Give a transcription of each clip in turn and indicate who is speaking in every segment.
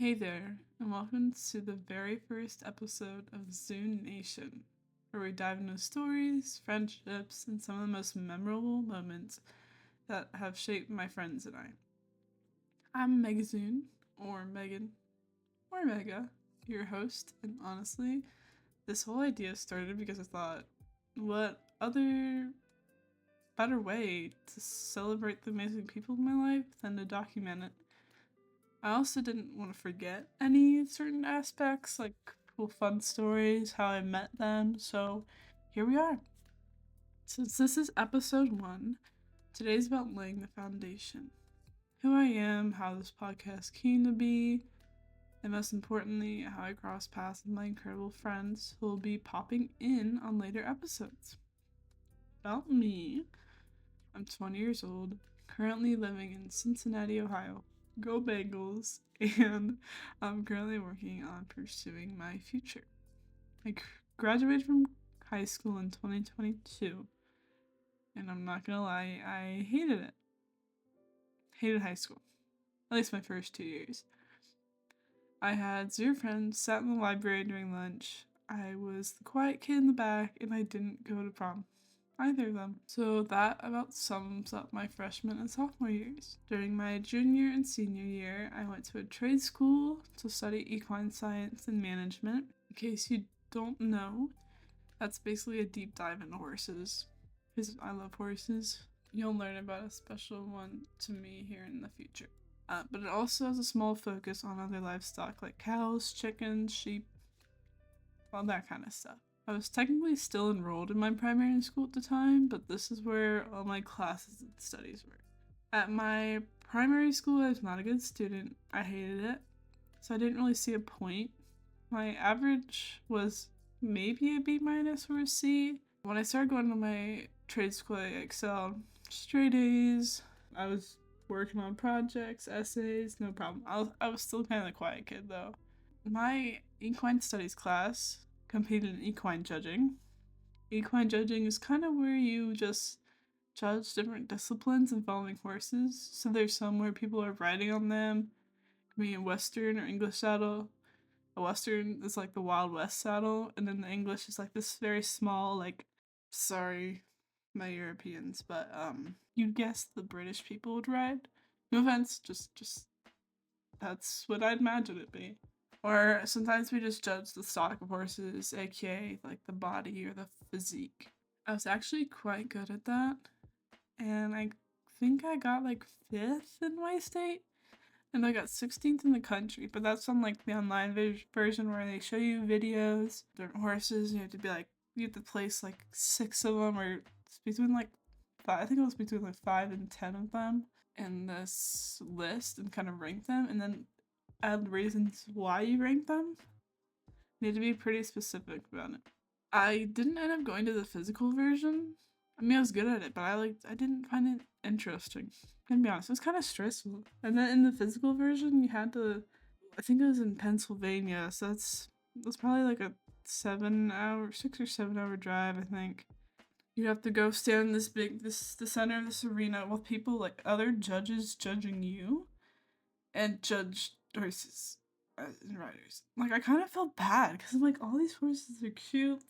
Speaker 1: Hey there, and welcome to the very first episode of ZoonNation, where we dive into stories, friendships, and some of the most memorable moments that have shaped my friends and I. I'm Megazoon, or Megan, or Mega, your host, and honestly, this whole idea started because I thought, what other better way to celebrate the amazing people in my life than to document it? I also didn't want to forget any certain aspects, like cool fun stories, how I met them, so here we are. Since this is episode 1, today's about laying the foundation. Who I am, how this podcast came to be, and most importantly, how I cross paths with my incredible friends who will be popping in on later episodes. About me, I'm 20 years old, currently living in Cincinnati, Ohio. Go Bengals! And I'm currently working on pursuing my future. I graduated from high school in 2022, and I'm not gonna lie, I hated it. Hated high school. At least my first 2 years. I had 0 friends, sat in the library during lunch. I was the quiet kid in the back, and I didn't go to prom. Either of them. So that about sums up my freshman and sophomore years. During my junior and senior year, I went to a trade school to study equine science and management. In case you don't know, that's basically a deep dive into horses. Because I love horses. You'll learn about a special one to me here in the future. But it also has a small focus on other livestock like cows, chickens, sheep, all that kind of stuff. I was technically still enrolled in my primary school at the time, but this is where all my classes and studies were. At my primary school, I was not a good student. I hated it, so I didn't really see a point. My average was maybe a B minus or a C. When I started going to my trade school, I excelled. Straight A's. I was working on projects, essays, no problem. I was still kind of the quiet kid though. My equine studies class competed in equine judging. Equine judging is kind of where you just judge different disciplines involving horses. So there's some where people are riding on them, it can be a Western or English saddle. A Western is like the Wild West saddle, and then the English is like this very small, like, sorry, my Europeans, but you'd guess the British people would ride. No offense, just that's what I'd imagine it be. Or sometimes we just judge the stock of horses, aka like the body or the physique. I was actually quite good at that, and I think I got like 5th in my state, and I got 16th in the country. But that's on like the online version where they show you videos, different horses. You have to be like, you have to place like 6 of them, or it's between like I think it was between like 5 and 10 of them in this list and kind of rank them, and then add reasons why you rank them. You need to be pretty specific about it. I didn't end up going to the physical version. I mean, I was good at it, but I didn't find it interesting. I'm gonna be honest, it was kind of stressful. And then in the physical version, you had to, I think it was in Pennsylvania, so that's probably like a 6 or 7 hour drive, I think. You have to go stand in the center of this arena with people like other judges judging you, and judge horses and riders. Like, I kind of felt bad because I'm like, all these horses are cute.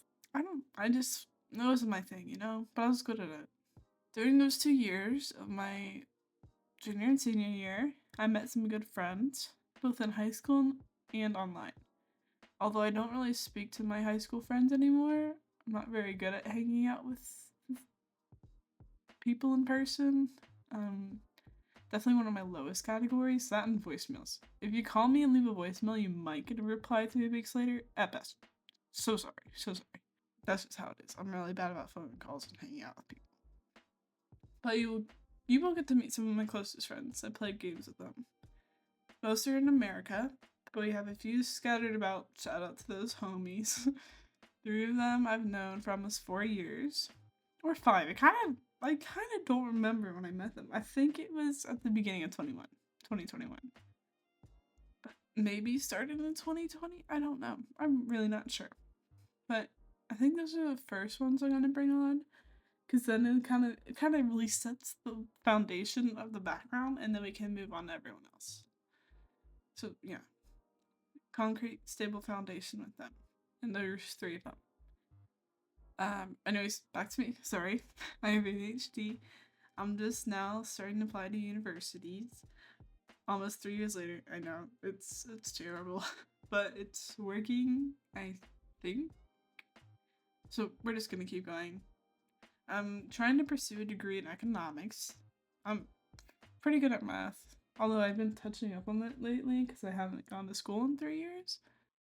Speaker 1: I just, that wasn't my thing, you know? But I was good at it. During those 2 years of my junior and senior year, I met some good friends, both in high school and online. Although I don't really speak to my high school friends anymore, I'm not very good at hanging out with people in person. Definitely one of my lowest categories, that and voicemails. If you call me and leave a voicemail, you might get a reply 3 weeks later, at best. So sorry. That's just how it is. I'm really bad about phone calls and hanging out with people. But you will get to meet some of my closest friends. I play games with them. Most are in America, but we have a few scattered about. Shout out to those homies. 3 of them I've known for almost 4 years. Or 5. I kind of don't remember when I met them. I think it was at the beginning of 2021. But maybe started in 2020? I don't know. I'm really not sure. But I think those are the first ones I'm going to bring on. Because then it kind of really sets the foundation of the background, and then we can move on to everyone else. So, yeah. concrete, stable foundation with them. And there's 3 of them. Anyways, back to me. Sorry. I have ADHD. I'm just now starting to apply to universities. Almost 3 years later. I know. It's terrible. But it's working, I think. So we're just gonna keep going. I'm trying to pursue a degree in economics. I'm pretty good at math. Although I've been touching up on it lately because I haven't gone to school in 3 years.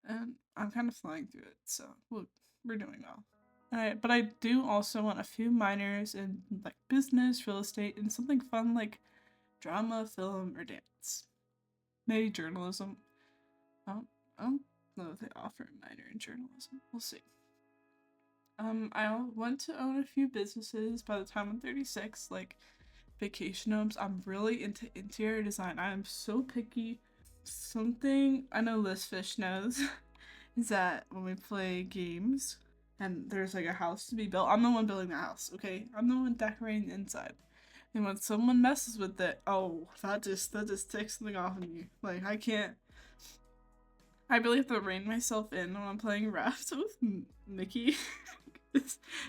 Speaker 1: And I'm kind of flying through it, so we're doing well. Alright, but I do also want a few minors in like business, real estate, and something fun like drama, film, or dance. Maybe journalism. I don't know if they offer a minor in journalism. We'll see. I want to own a few businesses by the time I'm 36, like vacation homes. I'm really into interior design. I am so picky. Something I know Liz Fish knows is that when we play games and there's like a house to be built, I'm the one building the house, okay? I'm the one decorating the inside. And when someone messes with it, oh, that just takes something off of me. Like, I really have to rein myself in when I'm playing Raft with Mickey.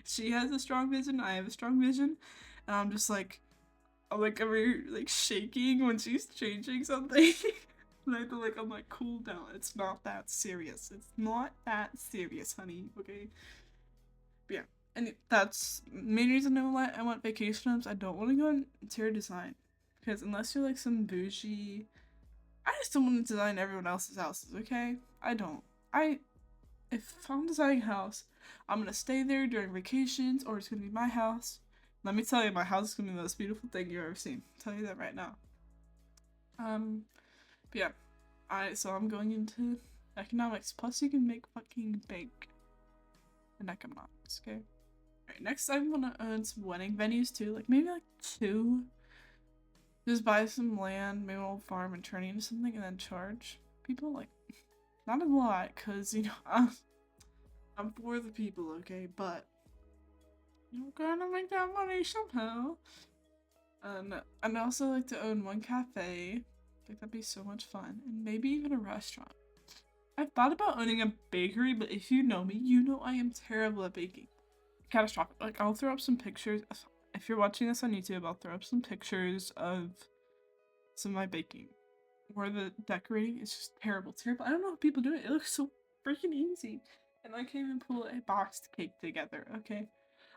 Speaker 1: She has a strong vision, I have a strong vision, and I'm just like, I'm like shaking when she's changing something. And I have to I'm like, cool down. It's not that serious. It's not that serious, honey. Okay. But yeah, and that's main reason I want vacation homes. I don't want to go in interior design because unless you're like some bougie, I just don't want to design everyone else's houses. Okay, I don't. If I'm designing a house, I'm gonna stay there during vacations, or it's gonna be my house. Let me tell you, my house is gonna be the most beautiful thing you've ever seen. I'll tell you that right now. But yeah, I'm going into economics. Plus, you can make fucking bank in economics. Okay. Alright, next I want to own some wedding venues too. Like maybe like 2. Just buy some land, maybe an old farm, and turn it into something, and then charge people like not a lot, cause I'm for the people, okay, but you gotta make that money somehow. And I'd also like to own one cafe. I think that'd be so much fun. And maybe even a restaurant. I've thought about owning a bakery, but if you know me, you know I am terrible at baking. Catastrophic. Like, I'll throw up some pictures. If you're watching this on YouTube, I'll throw up some pictures of some of my baking. Where the decorating is just terrible. Terrible. I don't know how people do it. It looks so freaking easy. And I can't even pull a boxed cake together, okay?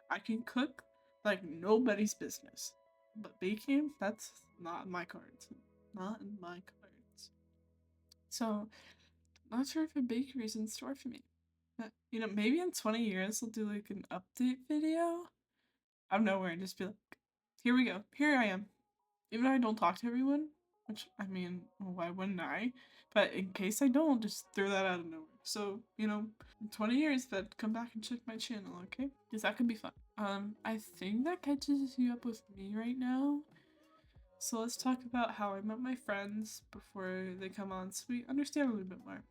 Speaker 1: I can cook like nobody's business. But baking, that's not in my cards. Not in my cards. So, not sure if a bakery's in store for me. But, maybe in 20 years I'll do like an update video out of nowhere and just be like, here we go. Here I am. Even though I don't talk to everyone, which, I mean, why wouldn't I? But in case I don't, just throw that out of nowhere. So, in 20 years, then come back and check my channel, okay? Because that could be fun. I think that catches you up with me right now. So let's talk about how I met my friends before they come on so we understand a little bit more.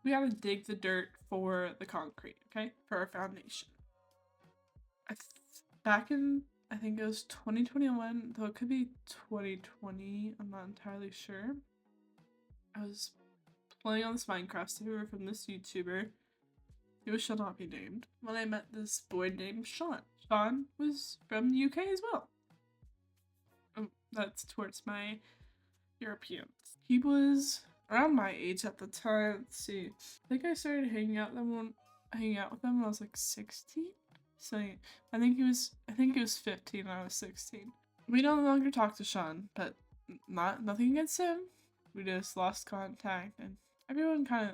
Speaker 1: We gotta dig the dirt for the concrete, okay? For our foundation. Back in, I think it was 2021, though it could be 2020, I'm not entirely sure. I was playing on this Minecraft server from this YouTuber. He shall not be named. When I met this boy named Sean. Sean was from the UK as well. That's towards my Europeans. He was around my age at the time. Let's see. I think I started hanging out with them when I was like 16. So I think he was 15 and I was 16. We no longer talk to Sean, but nothing against him. We just lost contact and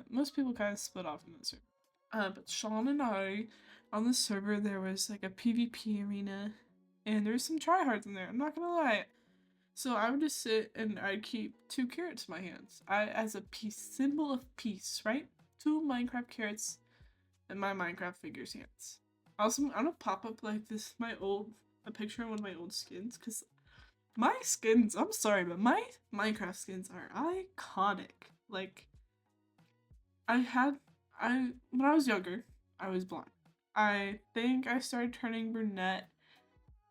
Speaker 1: most people kind of split off in the server. But Sean and I, on the server, there was like a PvP arena and there was some tryhards in there, I'm not gonna lie. So I would just sit and I'd keep 2 carrots in my hands. As a symbol of peace, right? 2 Minecraft carrots in my Minecraft figure's hands. Also, I'm gonna pop up like this, a picture of one of my old skins, because my skins, I'm sorry, but my Minecraft skins are iconic. Like, when I was younger, I was blonde. I think I started turning brunette,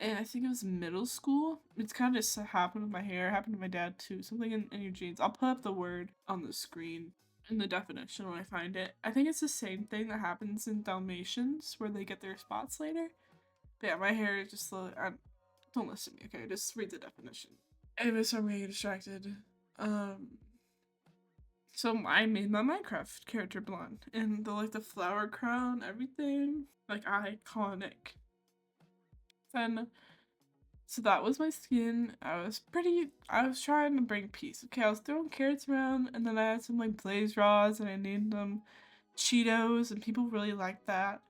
Speaker 1: and I think it was middle school. It's kind of just happened with my hair, happened to my dad too. Something in your genes. I'll put up the word on the screen. in the definition when I find it. I think it's the same thing that happens in Dalmatians where they get their spots later. But yeah, my hair is just don't listen to me, okay? Just read the definition. Anyways, I'm getting distracted. Um, so I made my Minecraft character blonde, and the flower crown, everything, like iconic. Then, so that was my skin. I was trying to bring peace. Okay, I was throwing carrots around, and then I had some like blaze rods, and I named them Cheetos, and people really liked that.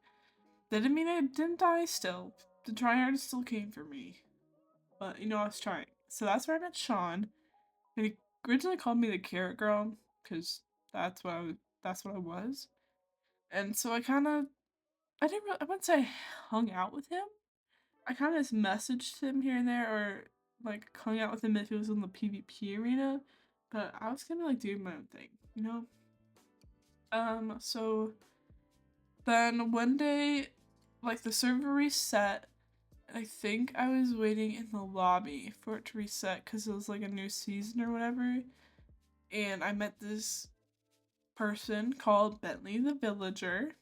Speaker 1: That didn't mean I didn't die. Still, the tryhard still came for me, but I was trying. So that's where I met Sean. And he originally called me the Carrot Girl because that's what I was. And so I wouldn't say I hung out with him. I kind of just messaged him here and there, or like hung out with him if he was in the PvP arena. But I was kind of like doing my own thing. So then one day, like the server reset. I think I was waiting in the lobby for it to reset because it was like a new season or whatever. And I met this person called Bentley the Villager.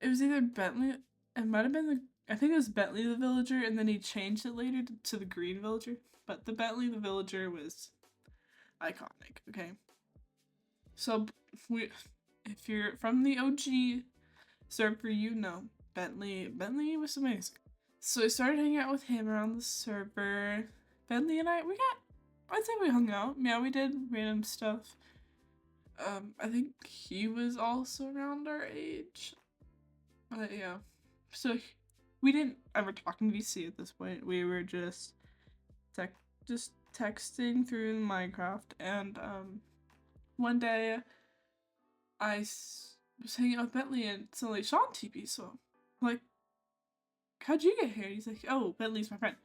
Speaker 1: It was either Bentley, it might have been I think it was Bentley the Villager, and then he changed it later to the Green Villager. But the Bentley the Villager was iconic, okay? So, if you're from the OG server, Bentley was amazing. So I started hanging out with him around the server. Bentley and I'd say we hung out. Yeah, we did random stuff. I think he was also around our age. But yeah. So we didn't ever talk in VC at this point. We were just texting through Minecraft, and one day was hanging out with Bentley, and suddenly Sean TP. So like, how'd you get here? He's like, oh, Bentley's my friend.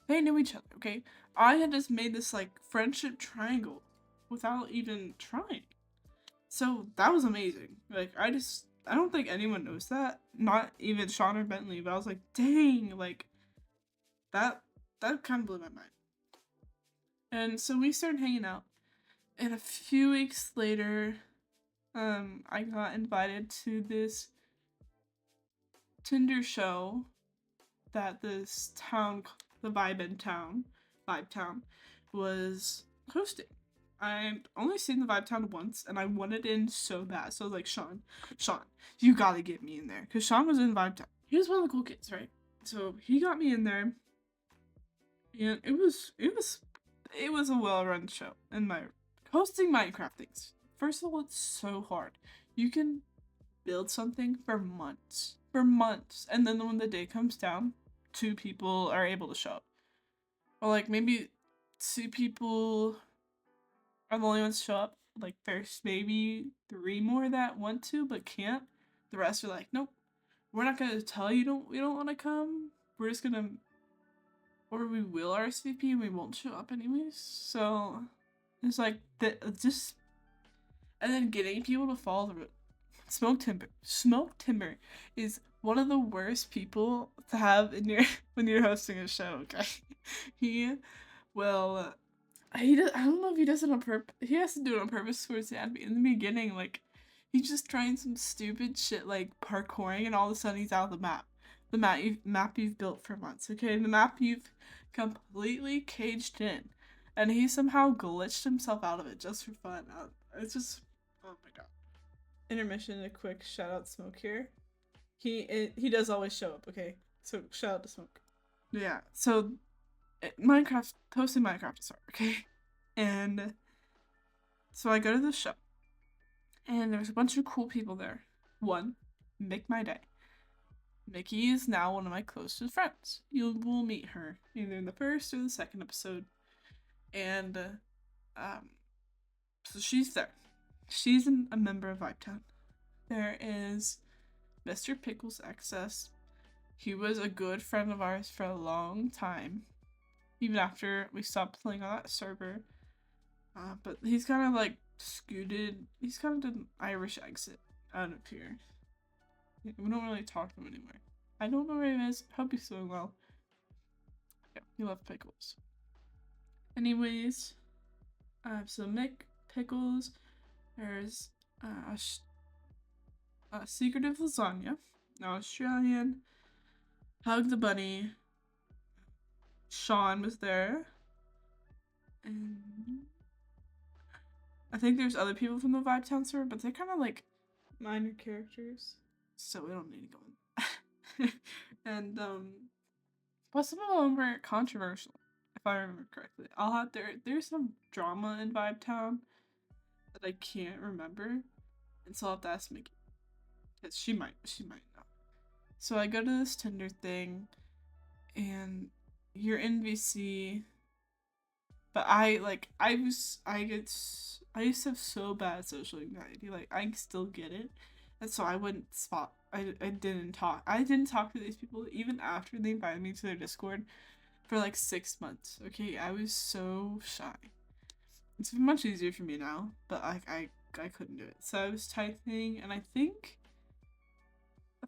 Speaker 1: They knew each other, okay? I had just made this like friendship triangle without even trying. So that was amazing. Like I don't think anyone knows that. Not even Sean or Bentley, but I was like, dang, like that kind of blew my mind. And so we started hanging out. And a few weeks later, I got invited to this Tinder show that this town, the Vibe Town, was hosting. I'd only seen the Vibe Town once, and I wanted in so bad. So I was like, Sean, you gotta get me in there. Because Sean was in Vibe Town. He was one of the cool kids, right? So he got me in there. And it was a well-run show. And my hosting Minecraft things. First of all, it's so hard. You can build something for months. And then when the day comes down, 2 people are able to show up. Or like maybe 2 people are the only ones to show up. Like there's maybe 3 more that want to but can't. The rest are like, nope, we're not gonna tell you we don't want to come. We're just gonna, or we will RSVP and we won't show up anyways. So it's like just, and then getting people to follow the Smoke Timber is one of the worst people to have in your when you're hosting a show. Okay, he will. I don't know if he does it on purpose. He has to do it on purpose towards the end. But in the beginning, like he's just trying some stupid shit like parkouring, and all of a sudden he's out of the map. The map you've built for months. Okay, the map you've completely caged in, and he somehow glitched himself out of it just for fun. It's just, oh my god. Intermission, a quick shout out Smoke here. He does always show up, okay? So shout out to Smoke. Yeah, so hosting Minecraft is hard, okay? And so I go to the show, and there's a bunch of cool people there. One, make my day. Mickey is now one of my closest friends. You will meet her either in the first or the second episode. And so she's there. She's a member of Vibetown. There is Mr. Pickles Excess. He was a good friend of ours for a long time, even after we stopped playing on that server. But he's kind of like scooted. He's kind of did an Irish exit out of here. We don't really talk to him anymore. I don't know where he is. Hope he's doing well. Yeah, he loved pickles. Anyways, so Mick, Pickles, there's uh, Secretive Lasagna, Australian, Hug the Bunny, Sean was there, and I think there's other people from the Vibe Town server, but they're kind of like minor characters, so we don't need to go in. And plus some of them were controversial, if I remember correctly. There's some drama in Vibe Town that I can't remember, and so I'll have to ask Mickey, because she might know. So I go to this Tinder thing, and you're in VC, but I used to have so bad social anxiety. Like I still get it, and so I wouldn't spot. I didn't talk. I didn't talk to these people even after they invited me to their Discord for like 6 months. Okay, I was so shy. It's much easier for me now, but I couldn't do it. So I was typing, and I think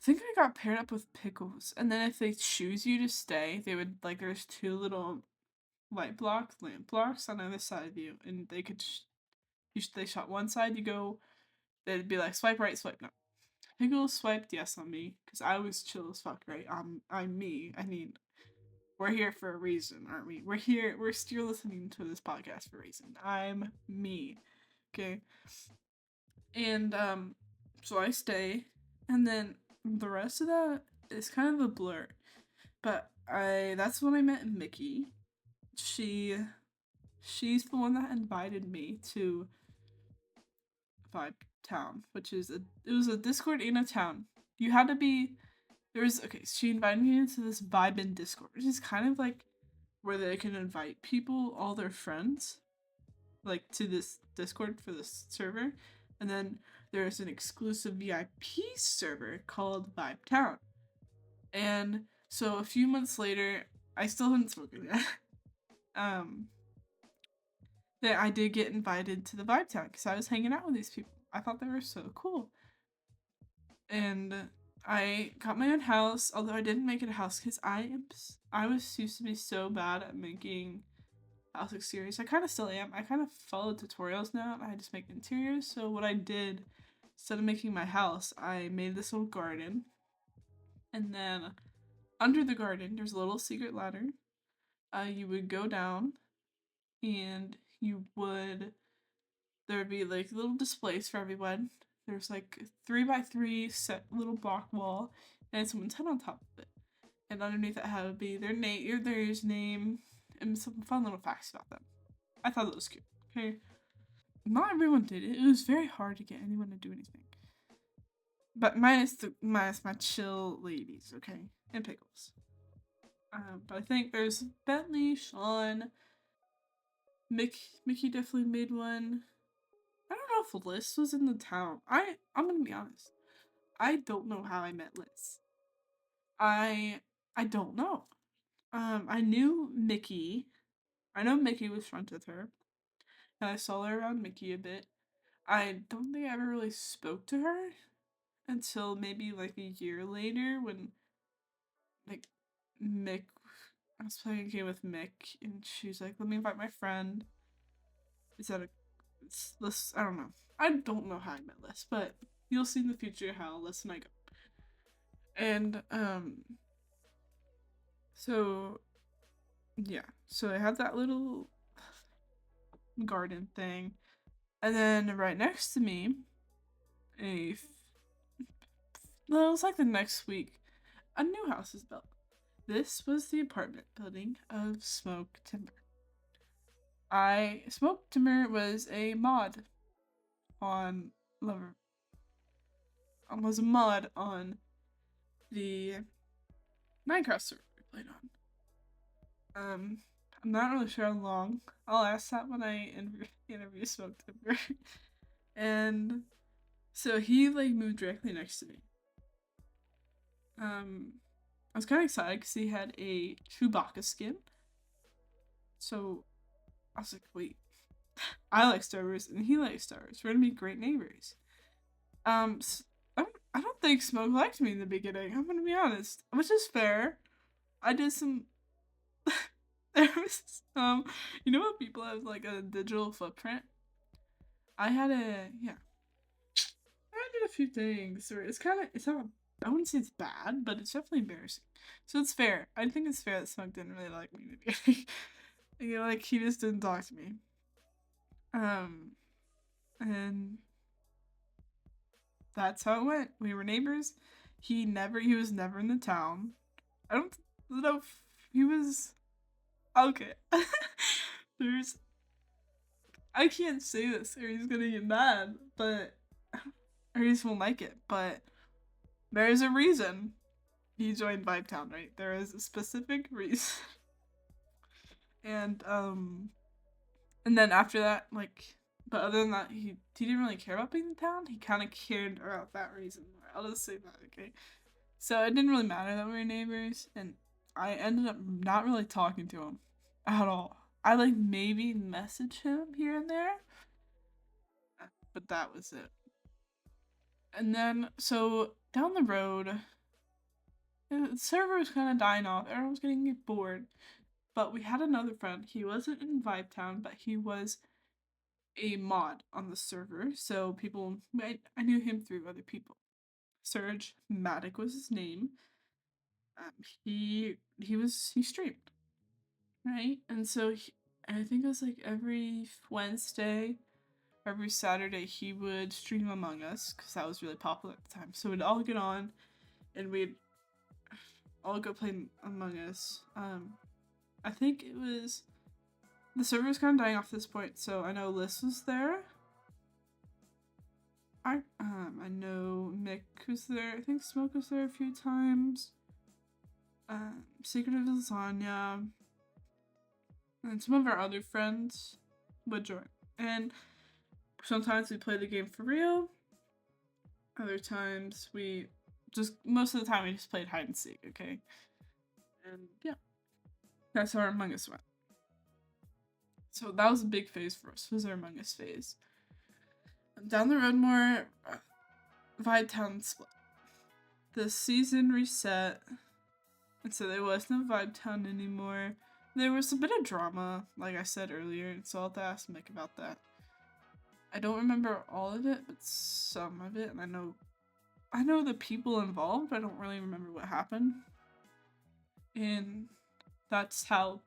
Speaker 1: I got paired up with Pickles, and then if they choose you to stay, they would like there's two little lamp blocks on either side of you, and they shot one side, you go, they'd be like swipe right, swipe no. Pickles swiped yes on me because I was chill as fuck, right? I'm me. I mean, we're here for a reason, aren't we? We're here. We're still listening to this podcast for a reason. I'm me, okay? And so I stay, and then the rest of that is kind of a blur. But that's when I met Mickey. She's the one that invited me to Vibe Town, it was a Discord in a town. You had to be she invited me into this Vibe in Discord, which is kind of like where they can invite people, all their friends, like to this Discord for this server. And then there's an exclusive VIP server called Vibe Town. And so a few months later, I still hadn't spoken yet. That I did get invited to the Vibe Town because I was hanging out with these people. I thought they were so cool. And I got my own house, although I didn't make it a house because I was used to be so bad at making house exteriors. I kind of still am. I kind of follow tutorials now, and I just make interiors. So what I did, instead of making my house, I made this little garden, and then under the garden, there's a little secret ladder. You would go down, and there would be like little displays for everyone. There's like a 3x3 set little block wall, and someone's head on top of it. And underneath it would be their name, and some fun little facts about them. I thought that was cute. Okay, not everyone did it. It was very hard to get anyone to do anything. But minus my chill ladies, okay, and Pickles. But I think there's Bentley, Sean, Mickey definitely made one. I don't know if Liz was in the town. I'm gonna be honest. I don't know how I met Liz. I don't know. I knew Mickey. I know Mickey was friends with her, and I saw her around Mickey a bit. I don't think I ever really spoke to her until maybe like a year later when like Mick I was playing a game with Mick, and she's like, "Let me invite my friend." Is that Liz? I don't know. I don't know how I met Liz, but you'll see in the future how Liz and I go. And so yeah, so I had that little garden thing, and then right next to me, well, it was like the next week, a new house is built. This was the apartment building of Smoke Timber. Smoke Timber was a mod on Lover. Was a mod on the Minecraft server we played on. I'm not really sure how long. I'll ask that when I interview Smoke Timber. And so he like moved directly next to me. I was kind of excited because he had a Chewbacca skin. So I was like, wait, I like Star Wars and he likes Star Wars. We're gonna be great neighbors. I don't think Smoke liked me in the beginning. I'm gonna be honest, which is fair. I did some. There was you know what people have like a digital footprint. I had a few things where it's not, I wouldn't say it's bad, but it's definitely embarrassing. So it's fair. I think it's fair that Smug didn't really like me in the beginning. You know, like he just didn't talk to me. Um, and that's how it went. We were neighbors. He was never in the town. I don't know if he was okay. There's I can't say this or he's gonna get mad, but or he just won't like it. But there is a reason he joined Vibetown, right? There is a specific reason. And and then after that, like, but other than that, he didn't really care about being in town. He kind of cared about that reason. I'll just say that, okay? So it didn't really matter that we were neighbors, and I ended up not really talking to him at all. I like maybe message him here and there, but that was it. And then so down the road, the server was kind of dying off. Everyone was getting bored. But we had another friend. He wasn't in Vibetown, but he was a mod on the server. So I knew him through other people. Serge Matic was his name. He streamed, right? And so I think it was like every Wednesday, every Saturday he would stream Among Us because that was really popular at the time. So we'd all get on, and we'd all go play Among Us. I think it was the server was kind of dying off at this point, so I know Liz was there. I know Mick was there. I think Smoke was there a few times. Secret of Lasagna, and some of our other friends would join. And sometimes we play the game for real. Other times most of the time we just played hide and seek, okay? And yeah, that's how our Among Us went. So that was a big phase for us, was our Among Us phase. Down the road more, Vibetown split. The season reset, and so there was no Vibetown anymore. There was a bit of drama, like I said earlier, so I'll have to ask Mick about that. I don't remember all of it, but some of it, and I know the people involved, but I don't really remember what happened. And that's how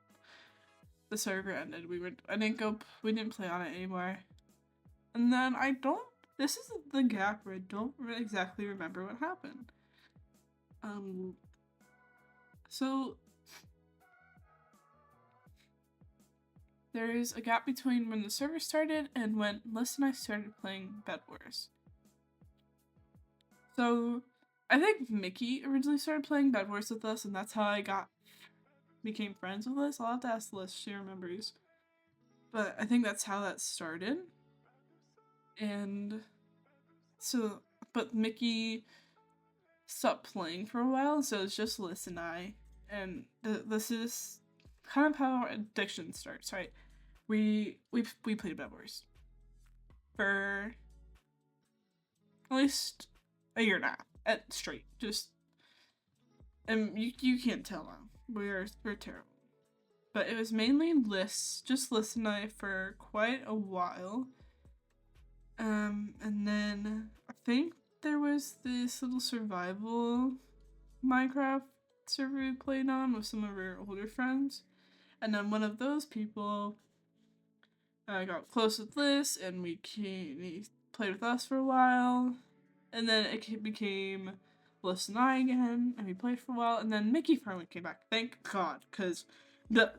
Speaker 1: the server ended. We didn't play on it anymore. And then this is the gap where I don't really exactly remember what happened. So there's a gap between when the server started and when Liz and I started playing Bed Wars. So I think Mickey originally started playing Bed Wars with us, and that's how I became friends with Liz. I'll have to ask Liz, she remembers. But I think that's how that started. And so, but Mickey stopped playing for a while, so it's just Liz and I. And this is kind of how addiction starts, right? We played Bed Wars for at least a year and a half at straight. Just and you can't tell now. We're terrible. But it was mainly just Liz and I for quite a while. And then I think there was this little survival Minecraft server we played on with some of our older friends. And then one of those people got close with Liz, and he played with us for a while. And then it became Liz and I again, and we played for a while. And then Mickey finally came back. Thank God, because the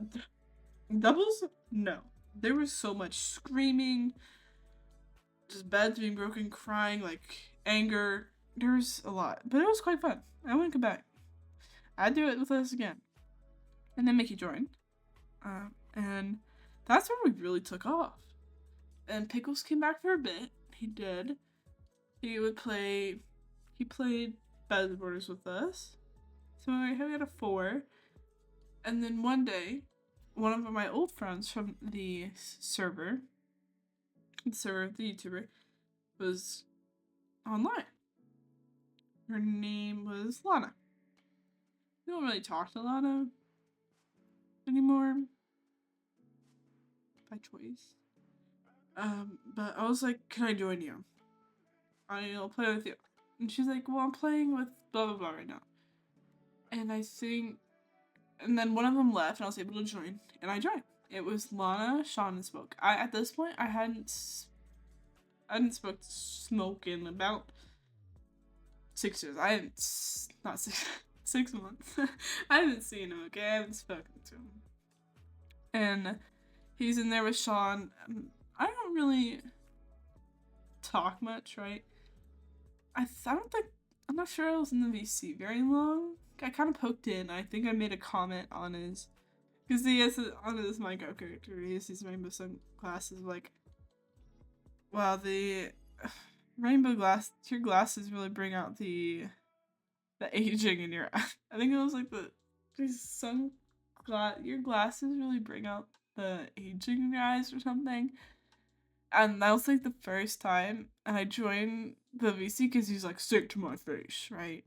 Speaker 1: doubles, no. There was so much screaming, just beds being broken, crying, like anger. There was a lot, but it was quite fun. I wouldn't come back. I'd do it with us again. And then Mickey joined, and that's where we really took off. And Pickles came back for a bit. He did. He played Bed Wars with us. So we had a 4. And then one day, one of my old friends from the server of the YouTuber, was online. Her name was Lana. We don't really talk to Lana anymore. By choice. But I was like, can I join you? I'll play with you. And she's like, well, I'm playing with blah blah blah right now. And I think, and then one of them left, and I was able to join, and I joined. It was Lana, Sean, and Smoke. At this point I hadn't spoke to Smoke in about 6 years. I hadn't not 6 6 months. I haven't seen him. Okay, I haven't spoken to him. And he's in there with Sean. I don't really talk much, right? I don't think, I'm not sure I was in the VC very long. I kind of poked in. I think I made a comment on his, because he has on his Minecraft character. He has these rainbow sunglasses. Like, wow, the your glasses really bring out the aging in your eye. I think it was like your glasses really bring out the aging in your eyes or something. And that was like the first time, and I joined the VC because he's like, stick to my face, right?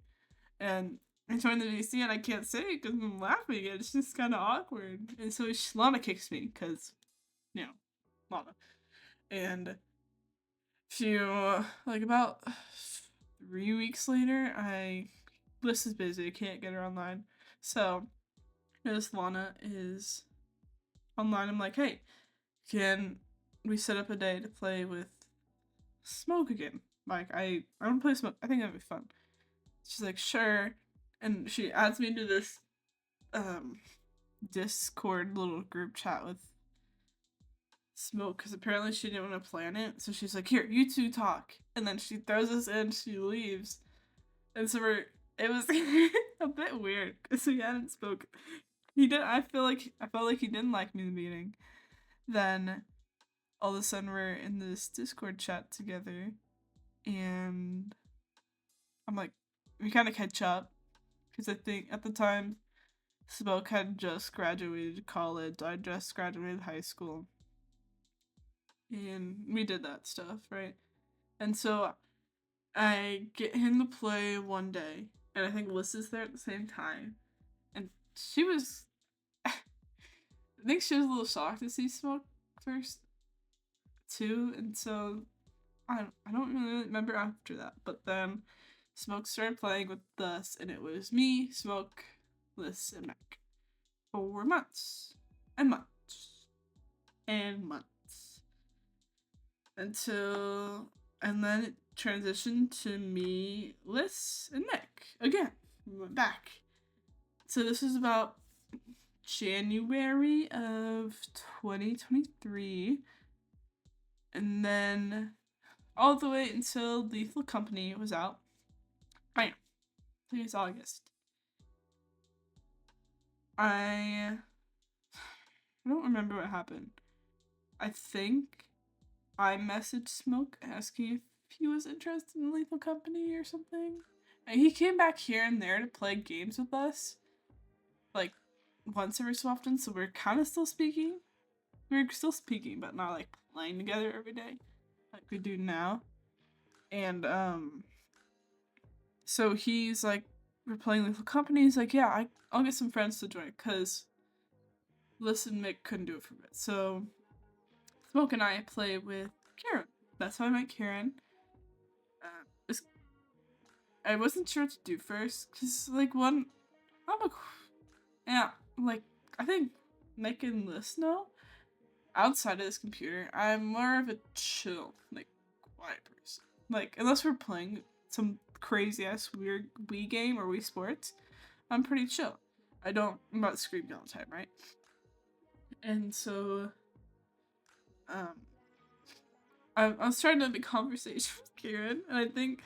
Speaker 1: And I joined the VC and I can't say it because I'm laughing. It's just kind of awkward. And so Lana kicks me because, you know, Lana. And about 3 weeks later, Bliss is busy. I can't get her online. So, notice Lana is online. I'm like, hey, can we set up a day to play with Smoke again? Like, I want to play Smoke. I think that'd be fun. She's like, sure. And she adds me to this Discord little group chat with Smoke, because apparently she didn't want to plan it. So she's like, here, you two talk. And then she throws us in, she leaves. And so it was a bit weird because we hadn't spoken. I felt like he didn't like me in the beginning. Then all of a sudden we're in this Discord chat together, and I'm like, we kind of catch up, because I think at the time Smoke had just graduated college. I just graduated high school, and we did that stuff, right? And so I get him to play one day, and I think Liz is there at the same time, and she was I think she was a little shocked to see Smoke first too, and so I don't really remember after that. But then Smoke started playing with us, and it was me, Smoke, Liz, and Mac for months and months and months and then it transitioned to me, Liz, and Nick again. We went back. So this is about January of 2023. And then all the way until Lethal Company was out. I think it's August. I don't remember what happened. I think I messaged Smoke asking if he was interested in Lethal Company or something. And he came back here and there to play games with us, like, once every so often, so we're kind of still speaking. We're still speaking, but not, like, playing together every day like we do now. And, so he's like, we're playing Lethal Company. He's like, yeah, I'll get some friends to join, because Liz and Mick couldn't do it for a bit. So Smoke and I play with Karen. That's how I met Karen. I wasn't sure what to do first, because, like, I think Mick and Liz know, outside of this computer, I'm more of a chill, like, quiet person. Like, unless we're playing some crazy ass weird Wii game or Wii Sports, I'm pretty chill. I'm not screaming all the time, right? And so, I was trying to have a conversation with Kieran, and I think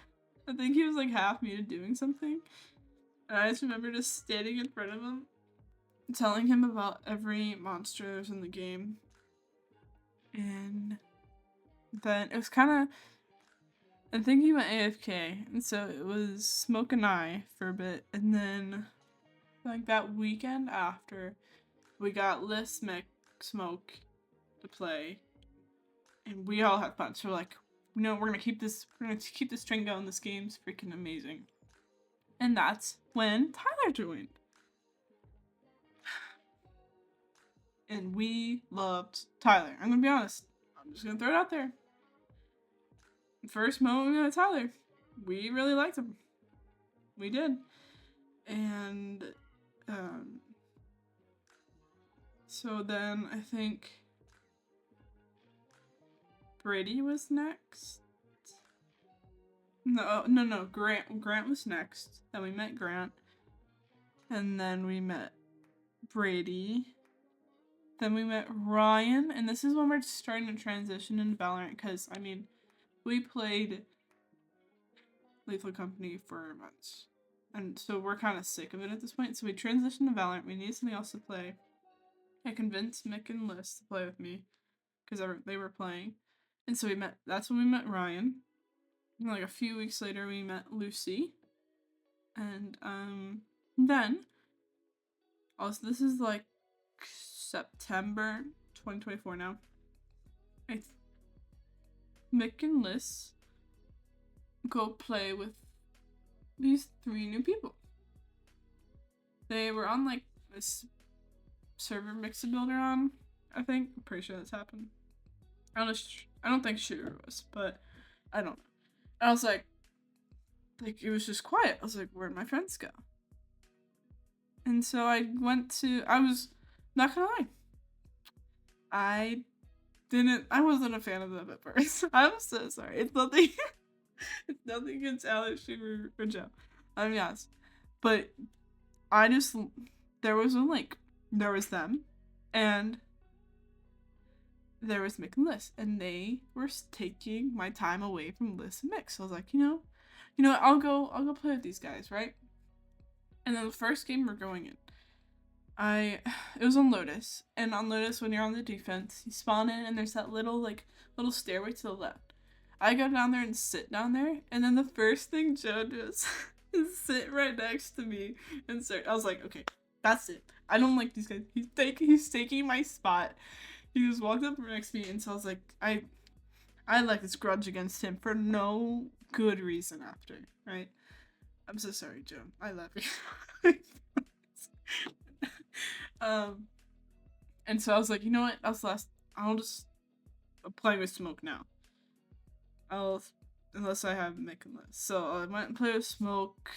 Speaker 1: he was like half muted doing something. And I just remember just standing in front of him, telling him about every monster in the game. And then it was kind of, I think he went AFK, and so it was Smoke and I for a bit, and then like that weekend after, we got Liz, Mick, Smoke to play, and we all had fun. So we're like, we're gonna keep this train going. This game's freaking amazing. And that's when Tyler joined. And we loved Tyler. I'm gonna be honest. I'm just gonna throw it out there. first moment we met Tyler, we really liked him. We did. And um, so then I think Brady was next. No. Grant was next. Then we met Grant. And then we met Brady. Then we met Ryan. And this is when we're starting to transition into Valorant. Because, I mean, we played Lethal Company for months. And so we're kind of sick of it at this point. So we transitioned to Valorant. We needed something else to play. I convinced Mick and Liz to play with me. Because they were playing. And so that's when we met Ryan. And like a few weeks later, we met Lucy. And then, also this is like September 2024 now. Mick and Liz go play with these 3 new people. They were on like this server Mixer Builder on, I think. I'm pretty sure that's happened. I don't think Shooter was, but I don't know. And I was like, it was just quiet. I was like, where'd my friends go? And so I was not gonna lie, I wasn't a fan of them at first. I'm so sorry. It's nothing it's nothing against Alex, Shooter, or Joe. Yes. But there was a link. There was them, and there was Mick and Liz, and they were taking my time away from Liz and Mick. So I was like, you know what, I'll go play with these guys, right? And then the first game we're going in, it was on Lotus, and on Lotus when you're on the defense, you spawn in and there's that little stairway to the left. I go down there and sit down there, and then the first thing Joe does is sit right next to me and start. I was like, okay, that's it. I don't like these guys. He's taking my spot. He just walked up next to me, and so I was like, I like this grudge against him for no good reason after, right? I'm so sorry, Joe. I love you. And so I was like, you know what? I'll just play with Smoke now. Unless I have Mick and Liz. So I went and played with Smoke.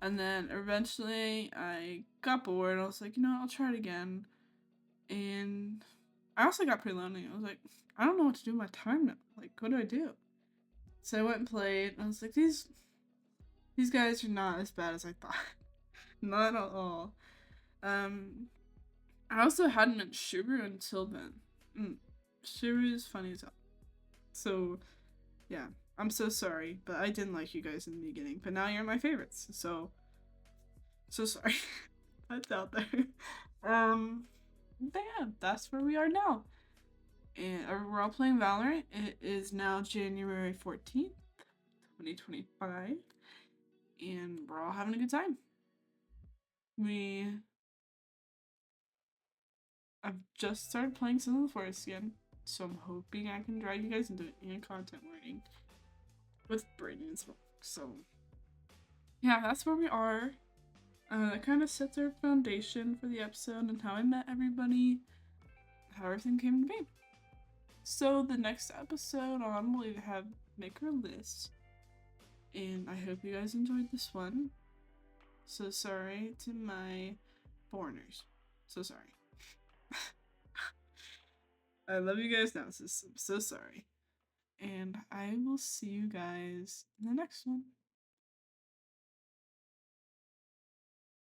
Speaker 1: And then eventually I got bored. I was like, you know, I'll try it again. And I also got pretty lonely. I was like, I don't know what to do with my time now. Like, what do I do? So I went and played. And I was like, these guys are not as bad as I thought. Not at all. I also hadn't met Shiru until then. Shiru is funny as hell. So, yeah. I'm so sorry, but I didn't like you guys in the beginning. But now you're my favorites. So sorry. That's out there. But yeah, that's where we are now. And we're all playing Valorant. It is now January 14th, 2025. And we're all having a good time. I've just started playing Son of the Forest again, so I'm hoping I can drag you guys into it and content learning with Brady and Smoke. So yeah, that's where we are. That kind of sets our foundation for the episode and how I met everybody, how everything came to be. So the next episode on, we'll either have make or list, and I hope you guys enjoyed this one. So sorry to my foreigners. So sorry. I love you guys now, so I'm so sorry. And I will see you guys in the next one.